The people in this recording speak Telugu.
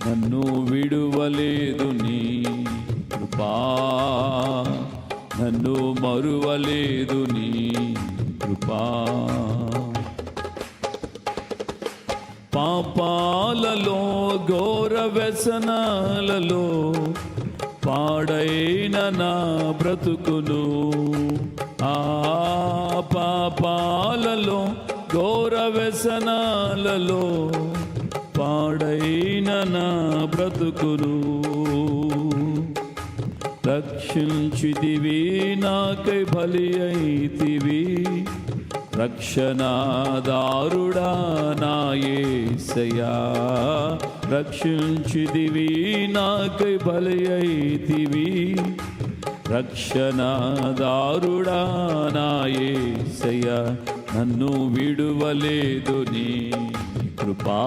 నన్ను విడువలేదు నీ కృపా, నన్ను మరువలేదు నీ కృపా. పాపాలలో ఘోర వ్యసనాలలో పాడైన నా బ్రతుకును, ఆ పాపాలలో ఘోర వ్యసనాలలో పాడైన నా బ్రతుకును రక్షించితివి, నాకై బలి అయితివి, రక్షణాదారుడా నా యేసయ్యా. రక్షించితివి, నాకై బలి అయితివి, రక్షణాదారుడా నా యేసయ్యా. నన్ను విడువలేదు నీ కృపా.